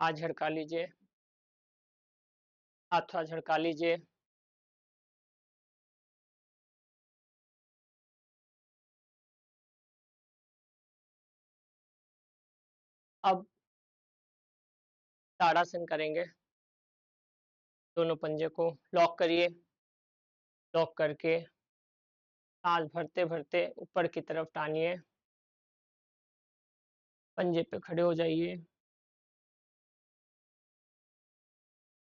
हाथ झटका लीजिए, हाथ थोड़ा झटका लीजिए। अब ताड़ासन करेंगे। दोनों पंजे को लॉक करिए। लॉक करके सांस भरते भरते ऊपर की तरफ टानिए। पंजे पे खड़े हो जाइए।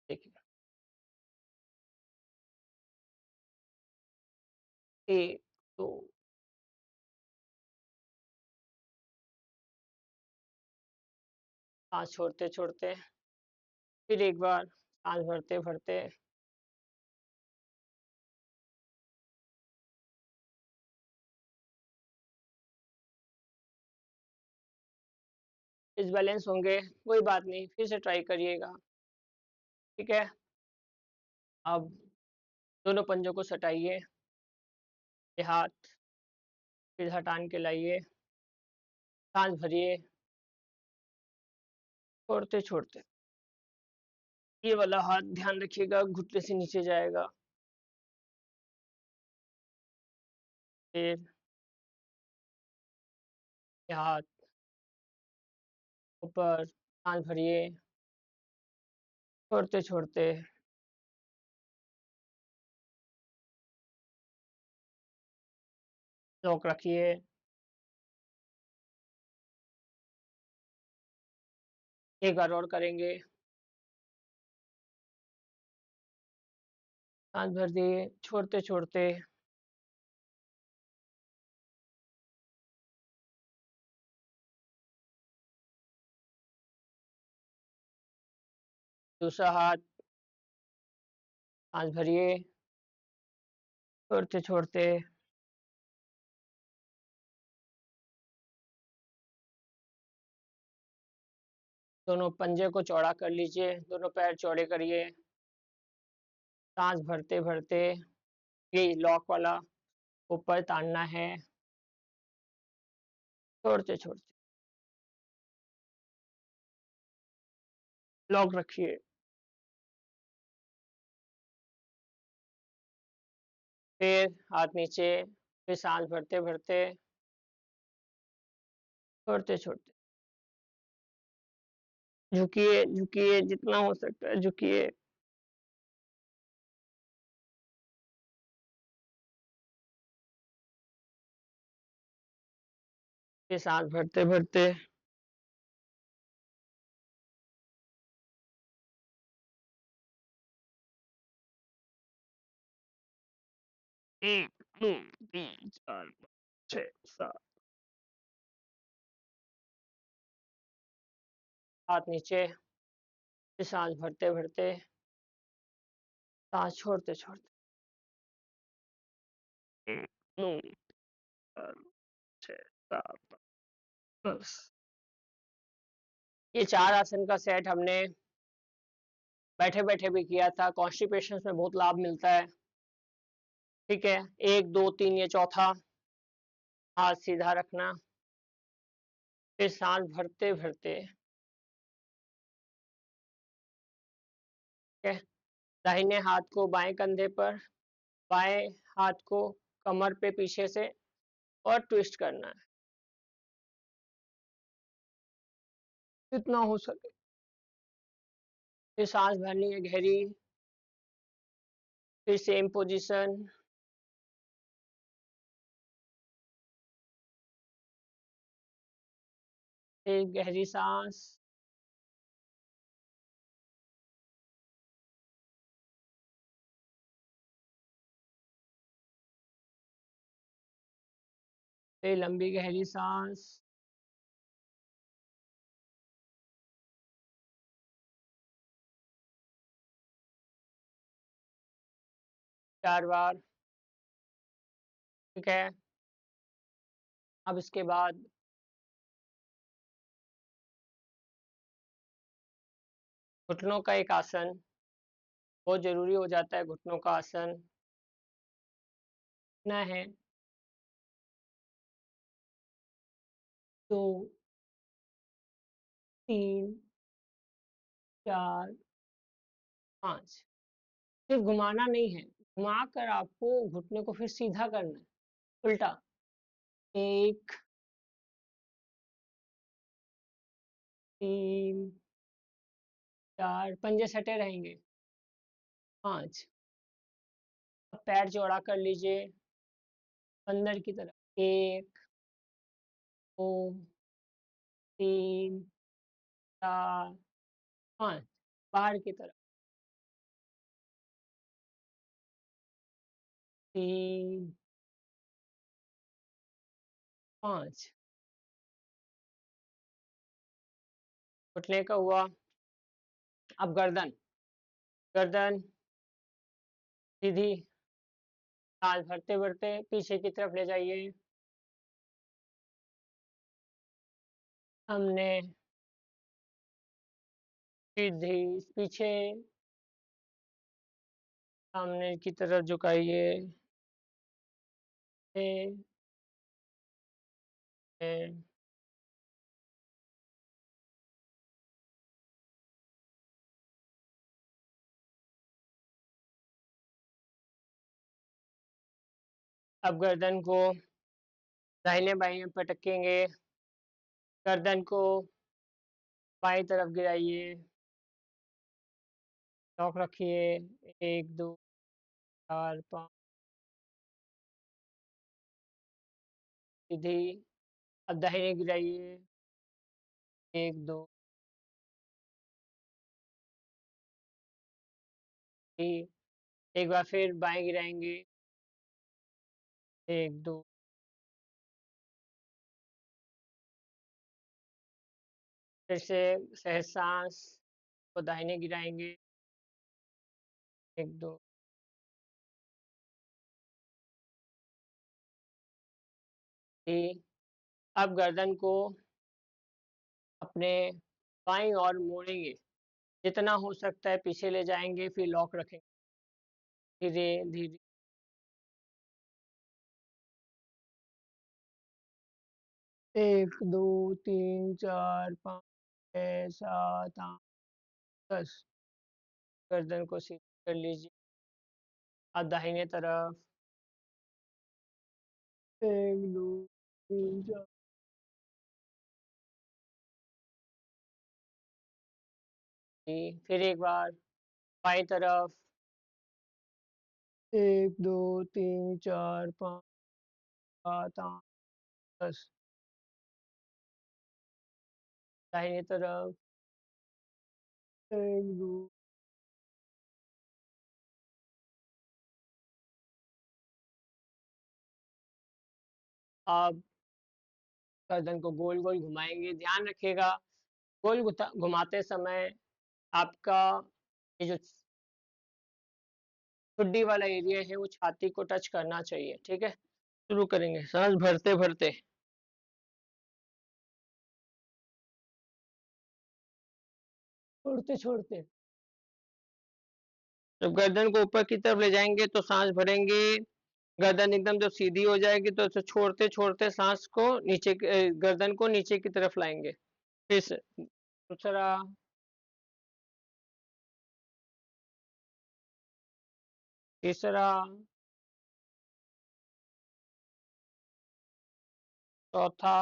देखिए, एक, दो, सांस छोड़ते छोड़ते फिर एक बार सांस भरते भरते। डिसबैलेंस होंगे, कोई बात नहीं, फिर से ट्राई करिएगा। ठीक है। अब दोनों पंजों को सटाइए। ये हाथ फिर हटान के लाइए। सांस भरिए। छोड़ते छोड़ते ये वाला हाथ ध्यान रखिएगा घुटने से नीचे जाएगा। फिर ये हाथ ऊपर, सांस भरिए। छोड़ते छोड़ते लॉक रखिए। एक बार और करेंगे। सांस भर दिए, छोड़ते छोड़ते दूसरा हाथ, सांस भरिए। छोड़ते छोड़ते दोनों पंजे को चौड़ा कर लीजिए। दोनों पैर चौड़े करिए। सांस भरते भरते ये लॉक वाला ऊपर तानना है। छोड़ते छोड़ते लॉक रखिए। फिर हाथ नीचे। फिर सांस भरते भरते छोड़ते छोड़ते झुकिए झुकिए, जितना हो सकता है झुकिए। फिर सांस भरते भरते एक, दो, तीन, चार, पाँच, छः, सात। हाथ नीचे। फिर सांस भरते भरते सांस छोड़ते छोड़ते एक, दो, चार, छः, सात, बस। ये 4 आसन का सेट हमने बैठे बैठे भी किया था। कॉन्स्टिपेशन में बहुत लाभ मिलता है। ठीक है। 1, 2, 3 ये चौथा। हाथ सीधा रखना। फिर सांस भरते भरते, ठीक है, दाहिने हाथ को बाएं कंधे पर, बाएं हाथ को कमर पे पीछे से और ट्विस्ट करना है जितना हो सके। फिर सांस भरनी है गहरी। फिर सेम पोजीशन। फिर गहरी सांस। फिर लंबी गहरी सांस। 4 बार। ठीक है। अब इसके बाद घुटनों का एक आसन बहुत जरूरी हो जाता है। घुटनों का आसन ना है 2, 3, 4, 5। सिर्फ घुमाना नहीं है, घुमा कर आपको घुटने को फिर सीधा करना है उल्टा। 1, 3, 4 पंजे सटे रहेंगे। 5, अब पैर चौड़ा कर लीजिए अंदर की तरफ। 1, 2, 3, 4, 5 बाहर की तरफ। 3, 5 घुटने का हुआ। अब गर्दन, गर्दन सीधी, सांस भरते-भरते पीछे की तरफ ले जाइए। हमने सीधी पीछे, सामने की तरफ झुकाइए। 6, 6 अब गर्दन को दाहिने-बाएँ पटकेंगे। गर्दन को बाईं तरफ गिराइए। लॉक रखिए। 1, 2, 4, 5 सीधी। अब दाहिने गिराइए। 1, 2 3 एक बार फिर बाएँ गिराएँगे। 1, 2 फिर से सहज साँस को दाहिने गिराएँगे। 1, 2 3 अब गर्दन को अपने बाईं ओर मोड़ेंगे। जितना हो सकता है पीछे ले जाएँगे, फिर लॉक रखेंगे। धीरे-धीरे 1, 2, 3, 4, 5, 6, 7, 8, 10 गर्दन को सीधी कर लीजिए। अब दाहिने तरफ। 1, 2, 3, 4 फिर एक बार बाईं तरफ। 1, 2, 3, 4, 5, 7, 8, 10 दाहिने तरफ। 1, 2 आप गर्दन को गोल-गोल घुमाएँगे। ध्यान रखिएगा गोल घुमाते समय आपका ये जो ठुड्डी वाला एरिया है वो छाती को टच करना चाहिए, ठीक है? शुरू करेंगे सांस भरते-भरते, छोड़ते-छोड़ते। जब गर्दन को ऊपर की तरफ ले जाएँगे तो सांस भरेंगे, गर्दन एकदम जब सीधी हो जाएगी तो उसे छोड़ते-छोड़ते सांस को गर्दन को नीचे की तरफ लाएँगे। फिर से दूसरा, तीसरा, चौथा,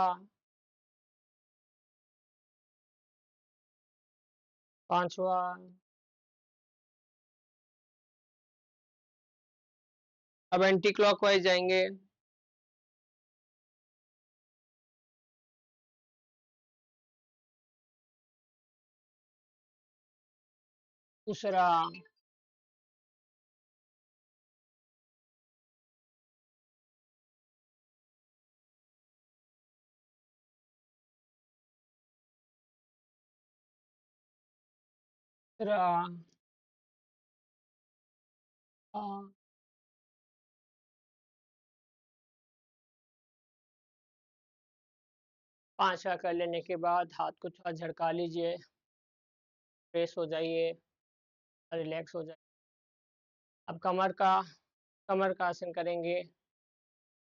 पाँचवा, अब एंटी क्लॉकवाइज़ जाएँगे। दूसरा, तीसरा 5वाँ कर लेने के बाद हाथ को थोड़ा झटका लीजिए, फ्रेश हो जाइए, रिलैक्स हो जाइए। अब कमर का आसन करेंगे।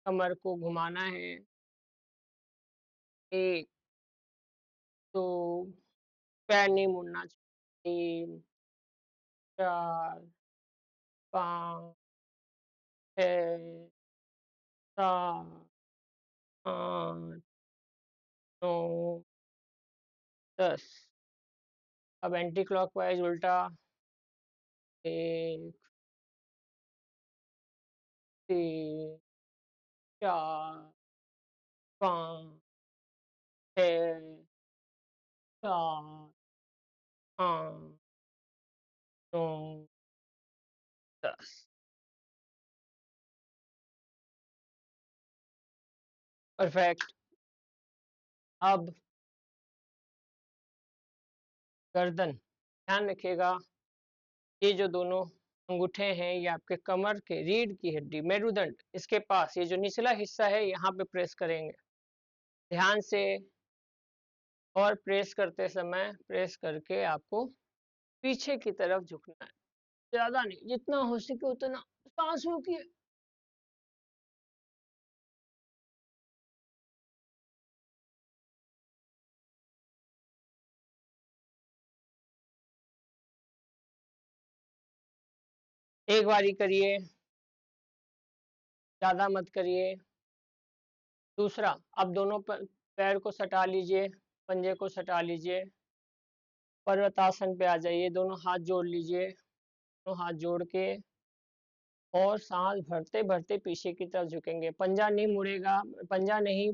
कमर को घुमाना है। 1, 2 पैर नहीं मुड़ना चाहिए। 3, 4, 5, 6, 7, 8, 9, 10। अब एंटी क्लॉकवाइज उल्टा। 1, 3, 4, 5, 6, 7, 8, 9, 10। परफेक्ट। अब गर्दन, ध्यान रखिएगा, ये जो दोनों अंगूठे हैं ये आपके कमर के रीढ़ की हड्डी मेरुदंड इसके पास ये जो निचला हिस्सा है यहाँ पे प्रेस करेंगे ध्यान से। और प्रेस करते समय प्रेस करके आपको पीछे की तरफ झुकना है, ज्यादा नहीं, जितना हो सके उतना सांस रोकिए। एक बारी करिए, ज्यादा मत करिए। दूसरा, अब दोनों पैर को सटा लीजिए, पंजे को सटा लीजिए, पर्वतासन पे आ जाइए, दोनों हाथ जोड़ लीजिए, दोनों हाथ जोड़ के और सांस भरते भरते पीछे की तरफ झुकेंगे, पंजा नहीं मुड़ेगा, पंजा नहीं,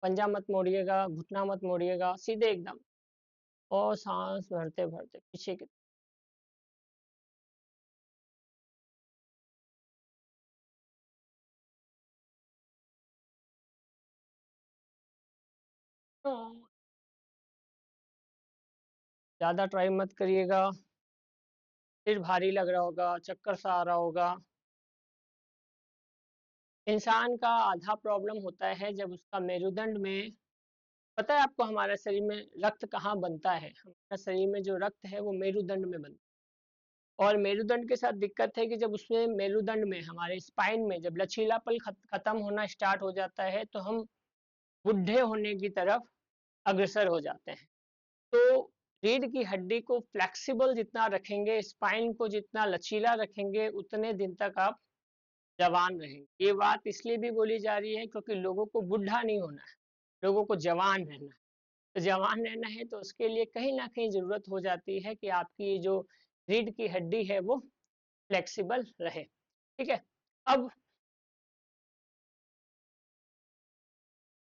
पंजा मत मोड़िएगा, घुटना मत मोड़िएगा, सीधे एकदम। और सांस भरते भरते पीछे की तरफ। ज्यादा ट्राई मत करिएगा, सिर भारी लग रहा होगा, चक्कर सा आ रहा होगा। इंसान का आधा प्रॉब्लम होता है जब उसका मेरुदंड में, पता है आपको हमारे शरीर में रक्त कहाँ बनता है? हमारे शरीर में जो रक्त है वो मेरुदंड में बनता है। और मेरुदंड के साथ दिक्कत है कि जब उसमें मेरुदंड में हमारे स्पाइन में जब लचीलापन खत्म होना स्टार्ट हो जाता है तो हम बुढ़े होने की तरफ अग्रसर हो जाते हैं। तो रीढ़ की हड्डी को फ्लेक्सिबल जितना रखेंगे, स्पाइन को जितना लचीला रखेंगे, उतने दिन तक आप जवान रहेंगे। ये बात इसलिए भी बोली जा रही है क्योंकि लोगों को बुढ़ा नहीं होना है, लोगों को जवान रहना है। तो जवान रहना है तो उसके लिए कहीं ना कहीं जरूरत हो जाती है कि आपकी जो रीढ़ की हड्डी है वो फ्लेक्सिबल रहे। ठीक है। अब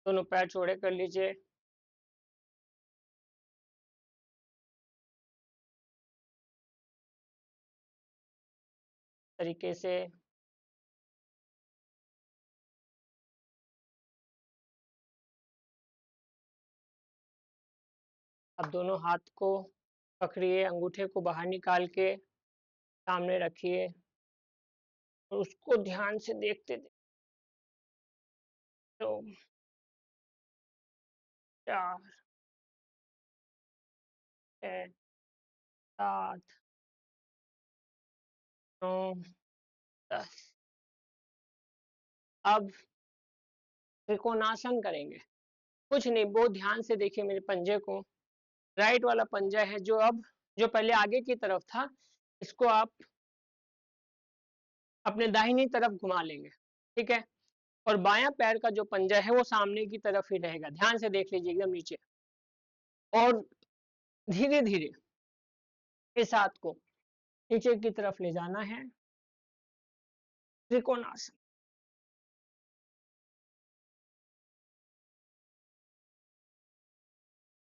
दोनों पैर चौड़े कर लीजिए, तरीके से। अब दोनों हाथ को पकड़िए, अंगूठे को बाहर निकाल के सामने रखिए और उसको ध्यान से देखते देखते। तो 4, 6, 7, 9, 10। अब त्रिकोणासन करेंगे। कुछ नहीं, बहुत ध्यान से देखिए मेरे पंजे को। राइट वाला पंजा है जो अब, जो पहले आगे की तरफ था, इसको आप अपने दाहिनी तरफ घुमा लेंगे। ठीक है। और बायां पैर का जो पंजा है वो सामने की तरफ ही रहेगा, ध्यान से देख लीजिए एकदम नीचे। और धीरे धीरे इस हाथ को नीचे की तरफ ले जाना है, त्रिकोणासन।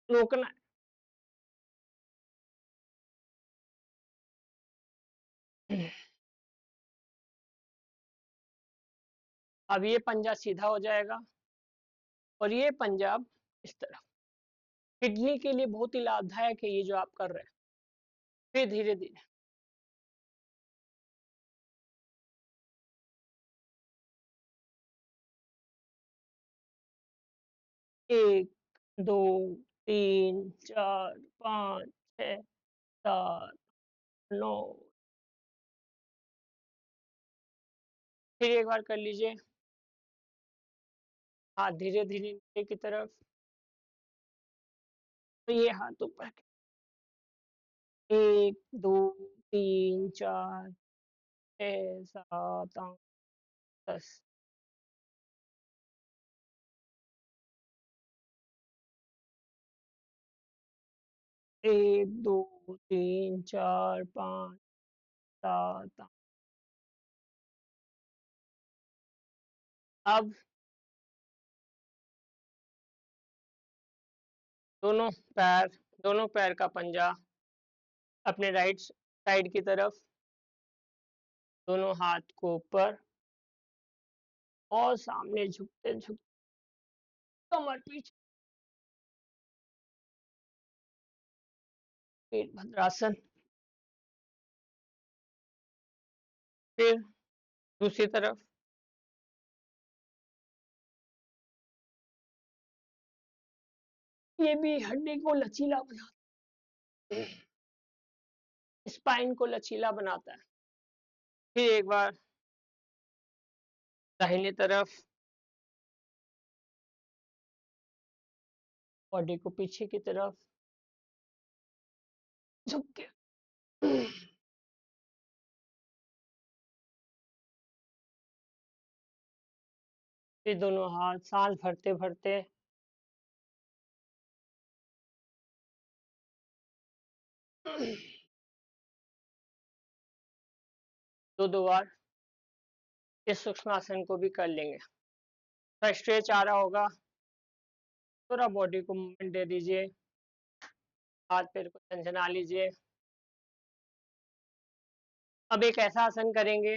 रोकना है। अब ये पंजा सीधा हो जाएगा और ये पंजा अब इस तरफ। किडनी के लिए बहुत ही लाभदायक है ये जो आप कर रहे हैं। फिर धीरे धीरे, 1, 2, 3, 4, 5, 6, 7, 9। फिर एक बार कर लीजिए, हाथ धीरे धीरे नीचे की तरफ। तो ये हाथ ऊपर, 1, 2, 3, 4, 6, 7, 8, 10। 1 2 3 4 5 7 8। अब दोनों पैर दोनों पैर का पंजा अपने राइट साइड की तरफ, दोनों हाथ को ऊपर और सामने झुकते झुकते कमर पीछे, पेट भद्रासन। फिर दूसरी तरफ, ये भी हड्डी को लचीला बनाता है, स्पाइन को लचीला बनाता है। फिर एक बार दाहिनी तरफ, बॉडी को पीछे की तरफ झुक के, फिर दोनों हाथ सांस भरते भरते दो दो बार इस सूक्ष्म आसन को भी कर लेंगे। थोड़ा स्ट्रेच आ रहा होगा, थोड़ा बॉडी को मूवमेंट दे दीजिए, हाथ पैर को झंझना लीजिए। अब एक ऐसा आसन करेंगे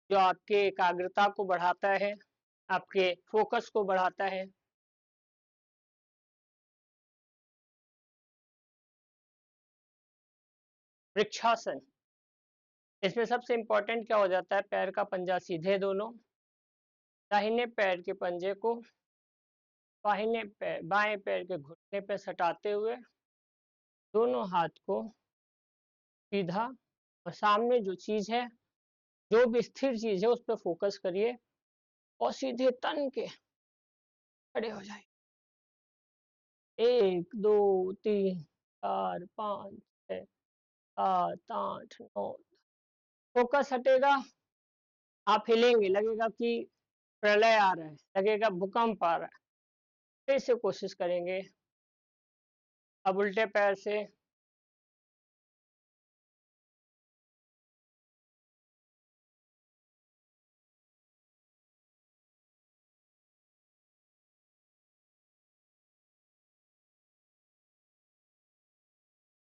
जो आपके एकाग्रता को बढ़ाता है, आपके फोकस को बढ़ाता है। वृक्षासन। इसमें सबसे इम्पोर्टेंट क्या हो जाता है, पैर का पंजा सीधे, दोनों दाहिने पैर के पंजे को बाएं पैर के घुटने पे सटाते हुए दोनों हाथ को सीधा, और सामने जो चीज है, जो भी स्थिर चीज है उस पर फोकस करिए और सीधे तन के खड़े हो जाइए। 1 2 3 4 5 6 7 8 9। फोकस हटेगा, आप हिलेंगे, लगेगा कि प्रलय आ रहा है, लगेगा भूकंप आ रहा है। फिर से कोशिश करेंगे। अब उल्टे पैर से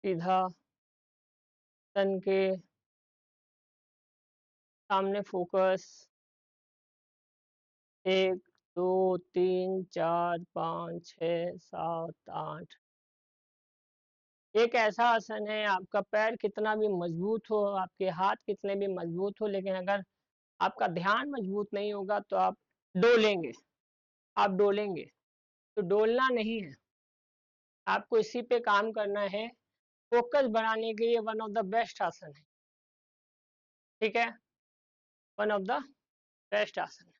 सीधा तन के सामने फोकस। 1 2 3 4 5 6 7 8। एक ऐसा आसन है, आपका पैर कितना भी मजबूत हो, आपके हाथ कितने भी मजबूत हो, लेकिन अगर आपका ध्यान मजबूत नहीं होगा तो आप डोलेंगे, आप डोलेंगे। तो डोलना नहीं है, आपको इसी पे काम करना है। फोकस बढ़ाने के लिए वन ऑफ द बेस्ट आसन है, ठीक है, वन ऑफ द बेस्ट आसन है।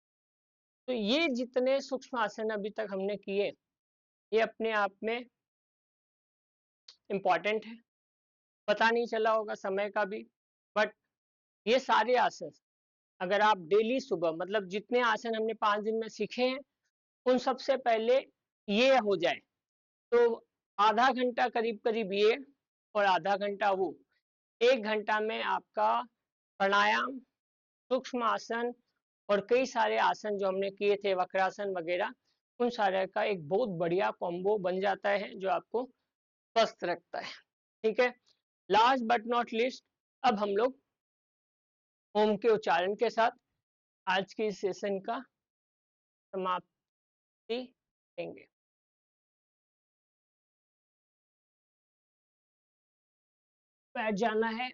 तो ये जितने सूक्ष्म आसन अभी तक हमने किए, ये अपने आप में इम्पॉर्टेंट है। पता नहीं चला होगा समय का भी, बट ये सारे आसन अगर आप डेली सुबह, मतलब जितने आसन हमने 5 दिन में सीखे हैं, उन सबसे पहले ये हो जाए तो आधा घंटा करीब करीब ये और आधा घंटा वो, 1 घंटा में आपका प्राणायाम, सूक्ष्म आसन और कई सारे आसन जो हमने किए थे, वक्रासन वगैरह, उन सारे का एक बहुत बढ़िया कॉम्बो बन जाता है जो आपको स्वस्थ रखता है। ठीक है, लास्ट बट नॉट लीस्ट, अब हम लोग ओम के उच्चारण के साथ आज के इस सेशन का समाप्ति देंगे। बैठ जाना है,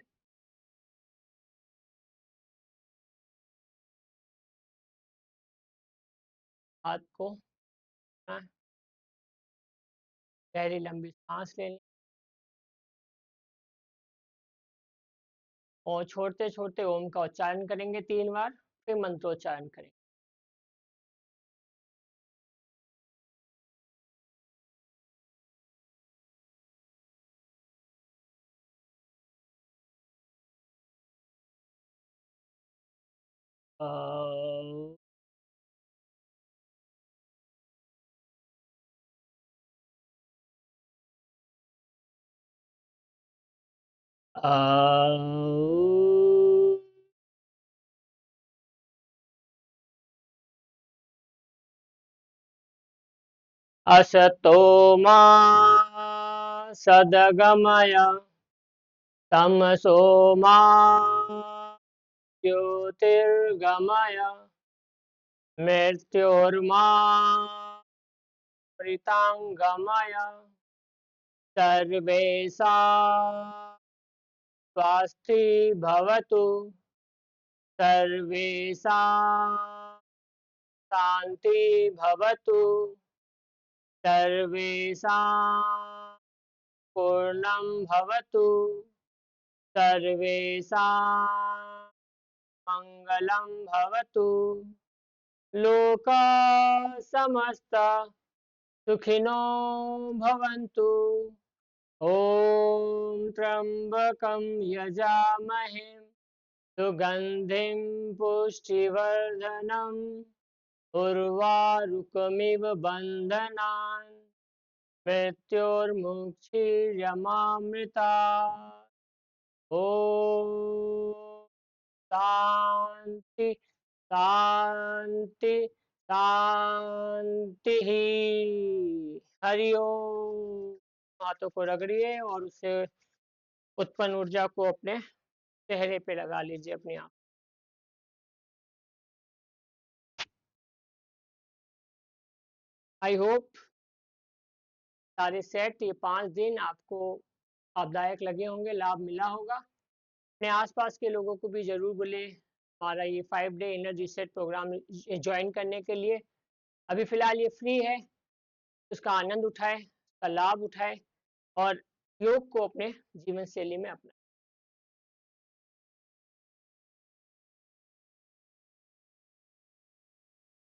हाथ को गहरी लंबी सांस लेनी और छोड़ते छोड़ते ओम का उच्चारण करेंगे 3 बार, फिर मंत्रोच्चारण करेंगे। अ आ असतो मा सद्गमय तमसो मा ज्योतिर्गमय मृत्योर्मा मृतांगमय सर्वेषां स्वस्ति भवतु सर्वेषां शान्ति भवतु सर्वेषां पूर्णं भवतु सर्वेषां मङ्गलं भवतु लोकाः समस्ता सुखिनो भवन्तु ॐ त्र्यम्बकं यजामहे सुगन्धिं पुष्टिवर्धनम् उर्वारुकमिव बन्धनान् मृत्योर्मुक्षीयमामृता ॐ शान्ति शान्ति शांति ही। हरि ओम। हाथों को रगड़िए और उससे उत्पन्न ऊर्जा को अपने चेहरे पे लगा लीजिए अपने आप। आई होप सारे सेट ये 5 दिन आपको लाभदायक लगे होंगे, लाभ मिला होगा। अपने आसपास के लोगों को भी जरूर बोले हमारा ये 5 day inner reset program join करने के लिए। अभी फिलहाल ये फ्री है, उसका आनंद उठाए, उसका लाभ उठाए और योग को अपने जीवन शैली में अपनाए।